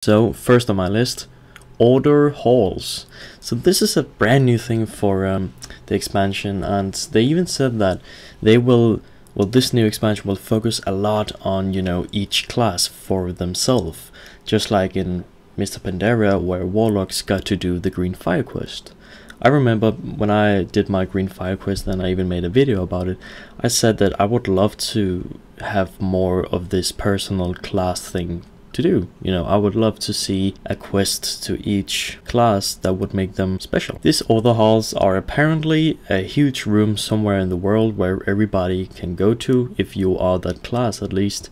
So first on my list, order halls. So this is a brand new thing for the expansion, and they even said that they will, well, this new expansion will focus a lot on, you know, each class for themselves, just like in Mr. Pandaria, where warlocks got to do the green fire quest. I remember when I did my green fire quest, and I even made a video about it, I said that I would love to have more of this personal class thing to do. You know, I would love to see a quest to each class that would make them special. These order halls are apparently a huge room somewhere in the world where everybody can go to, if you are that class at least,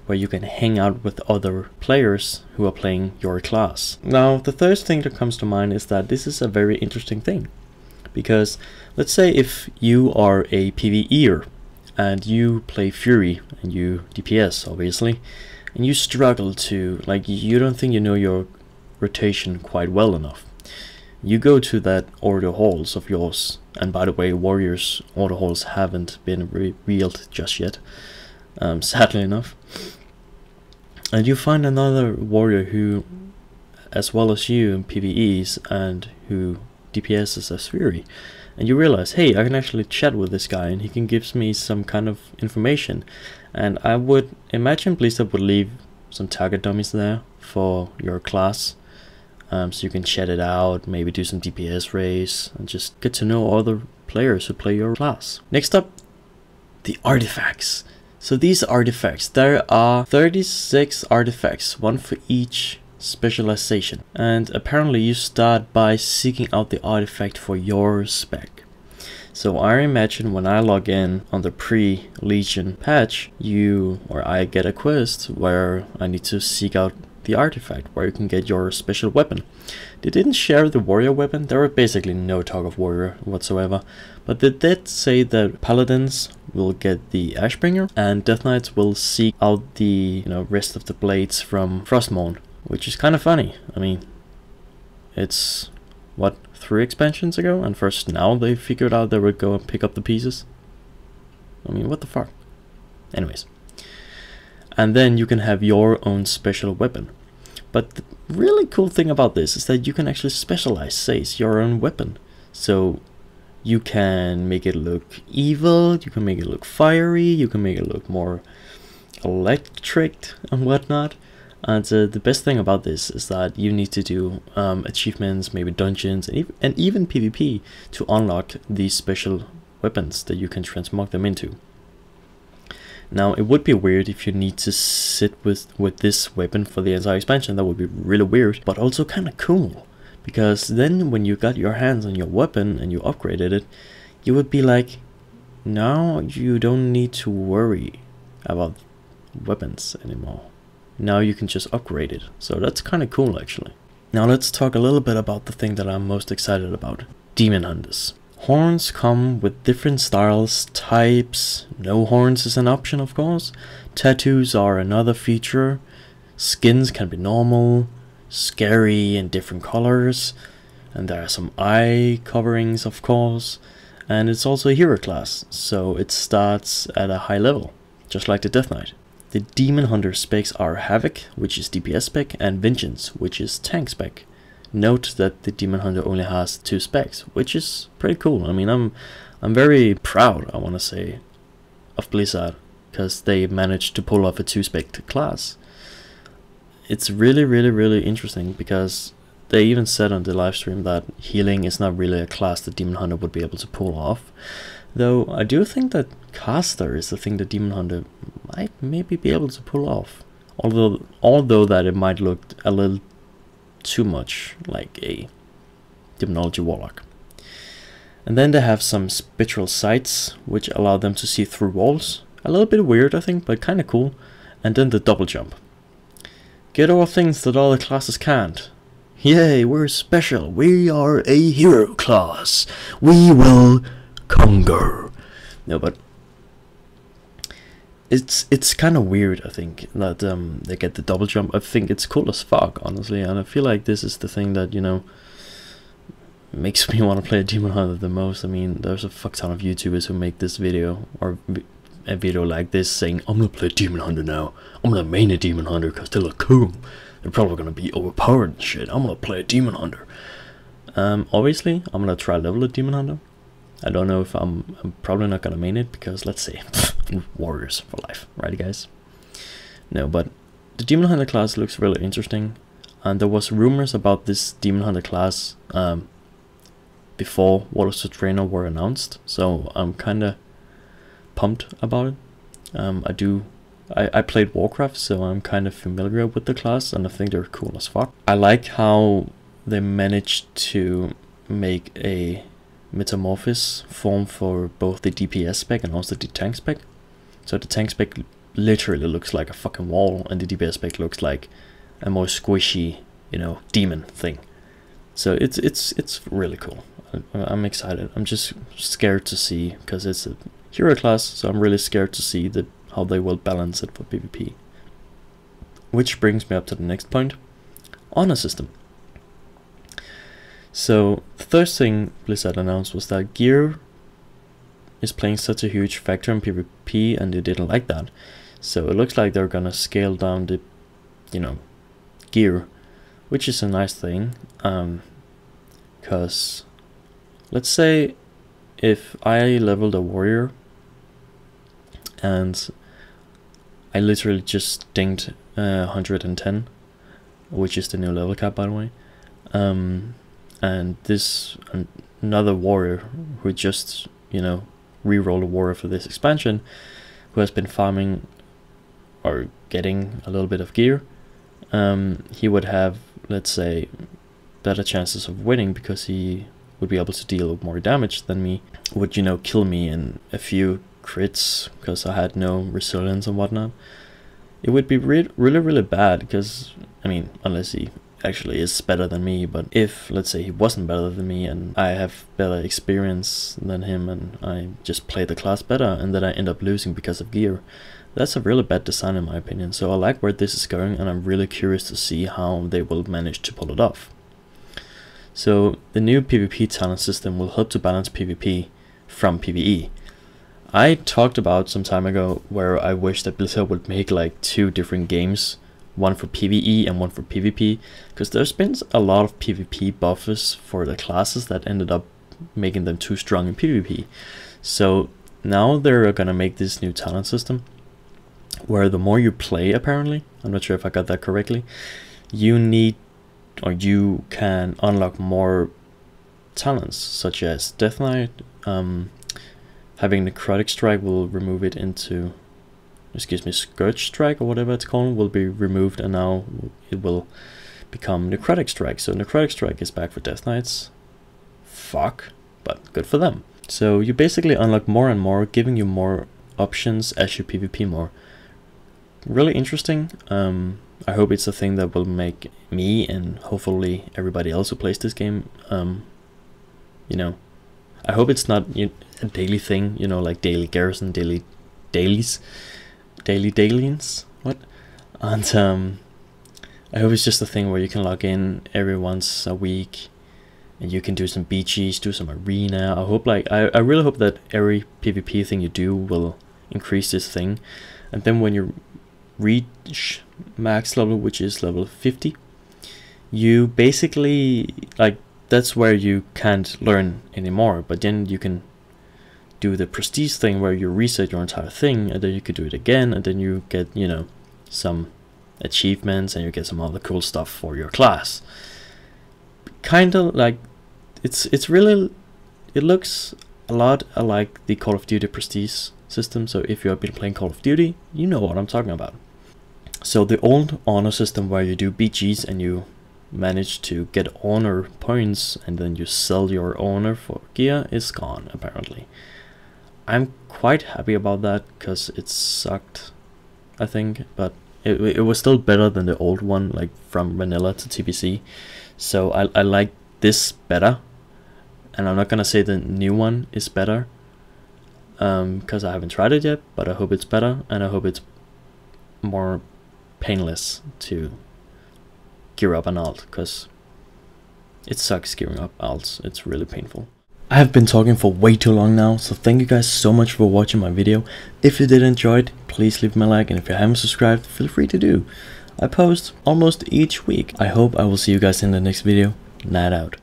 where you can hang out with other players who are playing your class. Now, the first thing that comes to mind is that this is a very interesting thing, because let's say if you are a PvEer and you play Fury and you DPS obviously, and you struggle to, like, you don't think you know your rotation quite well enough. You go to that order halls of yours, and by the way, Warriors order halls haven't been revealed just yet, sadly enough. And you find another warrior who, as well as you, PvEs and who DPSs as Fury, and you realize, hey, I can actually chat with this guy and he can give me some kind of information. And I would imagine Blizzard would leave some target dummies there for your class, so you can chat it out, maybe do some DPS race, and just get to know other players who play your class. Next up, the artifacts. So these artifacts, there are 36 artifacts, one for each specialization, and apparently you start by seeking out the artifact for your spec. So I imagine when I log in on the pre-Legion patch, I get a quest where I need to seek out the artifact where you can get your special weapon. They didn't share the warrior weapon. There were basically no talk of warrior whatsoever, but they did say that paladins will get the Ashbringer and Death Knights will seek out the rest of the blades from Frostmourne, which is kind of funny. I mean, it's what, 3 expansions ago, and first now they figured out they would go and pick up the pieces. I mean, what the fuck. Anyways, and then you can have your own special weapon. But the really cool thing about this is that you can actually specialize, your own weapon. So you can make it look evil, you can make it look fiery, you can make it look more electric and whatnot. And the best thing about this is that you need to do achievements, maybe dungeons, and even PvP to unlock these special weapons that you can transmog them into. Now, it would be weird if you need to sit with this weapon for the entire expansion. That would be really weird, but also kind of cool. Because then when you got your hands on your weapon and you upgraded it, you would be like, now you don't need to worry about weapons anymore. Now you can just upgrade it. So that's kind of cool, actually. Now let's talk a little bit about the thing that I'm most excited about. Demon Hunters. Horns come with different styles, types. No horns is an option, of course. Tattoos are another feature. Skins can be normal, scary, and different colors. And there are some eye coverings, of course. And it's also a hero class, so it starts at a high level, just like the Death Knight. The Demon Hunter specs are Havoc, which is DPS spec, and Vengeance, which is tank spec. Note that the Demon Hunter only has 2 specs, which is pretty cool. I mean, I'm very proud, I want to say, of Blizzard, because they managed to pull off a 2-spec class. It's really interesting, because they even said on the live stream that healing is not really a class that Demon Hunter would be able to pull off. Though I do think that caster is the thing that Demon Hunter might maybe be able to pull off. Although that it might look a little too much like a Demonology Warlock. And then they have some spectral sights, which allow them to see through walls. A little bit weird, I think, but kind of cool. And then the double jump. Get all things that other classes can't. Yay, we're special. We are a hero class. We will conquer. No, but it's kind of weird, I think, that they get the double jump. I think it's cool as fuck, honestly, and I feel like this is the thing that, makes me want to play a Demon Hunter the most. I mean, there's a fuck ton of YouTubers who make this video, or a video like this, saying, I'm gonna play Demon Hunter now. I'm gonna main a Demon Hunter because they look cool. they're probably gonna be overpowered and shit. I'm gonna play a Demon Hunter. Obviously, I'm gonna try level a Demon Hunter. I don't know if I'm probably not gonna main it because, let's say, warriors for life, right, guys? No, but the Demon Hunter class looks really interesting, and there was rumors about this Demon Hunter class before Warcraft Trainer were announced, so I'm kind of pumped about it. I played Warcraft, so I'm kind of familiar with the class, and I think they're cool as fuck. I like how they managed to make a metamorphosis form for both the DPS spec and also the tank spec. So the tank spec literally looks like a fucking wall, and the DPS spec looks like a more squishy, you know, demon thing. So it's really cool. I'm excited. I'm just scared to see, because it's a hero class, so I'm really scared to see how they will balance it for PvP. Which brings me up to the next point, honor system. So the first thing Blizzard announced was that gear is playing such a huge factor in PvP, and they didn't like that. So it looks like they're gonna scale down the, you know, gear, which is a nice thing. Because let's say if I leveled a warrior and I literally just dinged 110, which is the new level cap, by the way. And this another warrior who just, you know, rerolled a warrior for this expansion, who has been farming or getting a little bit of gear, he would have, let's say, better chances of winning because he would be able to deal more damage than me, would, you know, kill me in a few crits because I had no resilience and whatnot. It would be really bad, because, I mean, unless he actually is better than me, but if, let's say, he wasn't better than me and I have better experience than him and I just play the class better and then I end up losing because of gear, that's a really bad design in my opinion. So I like where this is going, and I'm really curious to see how they will manage to pull it off. So the new PvP talent system will help to balance PvP from PvE. I talked about some time ago where I wish that Blizzard would make like 2 different games, one for PvE and one for PvP, because there's been a lot of PvP buffers for the classes that ended up making them too strong in PvP. So now they're gonna make this new talent system where the more you play, apparently, I'm not sure if I got that correctly, you need, or you can unlock more talents, such as Death Knight. Having Necrotic Strike will remove it into, excuse me, Scourge Strike or whatever it's called will be removed, and now it will become Necrotic Strike. So Necrotic Strike is back for Death Knights. Fuck, but good for them. So you basically unlock more and more, giving you more options as you PvP more. Really interesting. I hope it's a thing that will make me and hopefully everybody else who plays this game, you know, I hope it's not a daily thing, you know, like daily garrison, dailies, what? And I hope it's just a thing where you can log in every once a week and you can do some BGs, do some arena. I hope, like, I really hope that every PvP thing you do will increase this thing. And then when you reach max level, which is level 50, you basically, like, that's where you can't learn anymore, but then you can do the prestige thing where you reset your entire thing, and then you could do it again, and then you get, you know, some achievements and you get some other cool stuff for your class. Kind of like, it's really, it looks a lot like the Call of Duty prestige system. So if you have been playing Call of Duty, you know what I'm talking about. So the old honor system where you do BGs and you manage to get honor points and then you sell your honor for gear is gone, apparently. I'm quite happy about that because it sucked, I think, but it was still better than the old one, like from vanilla to TBC. So I like this better, and I'm not gonna say the new one is better because I haven't tried it yet, but I hope it's better, and I hope it's more painless to gear up an alt, because it sucks gearing up alts. It's really painful. I have been talking for way too long now, so thank you guys so much for watching my video. If you did enjoy it, please leave me a like, and if you haven't subscribed, feel free to do. I post almost each week. I hope I will see you guys in the next video. Night out.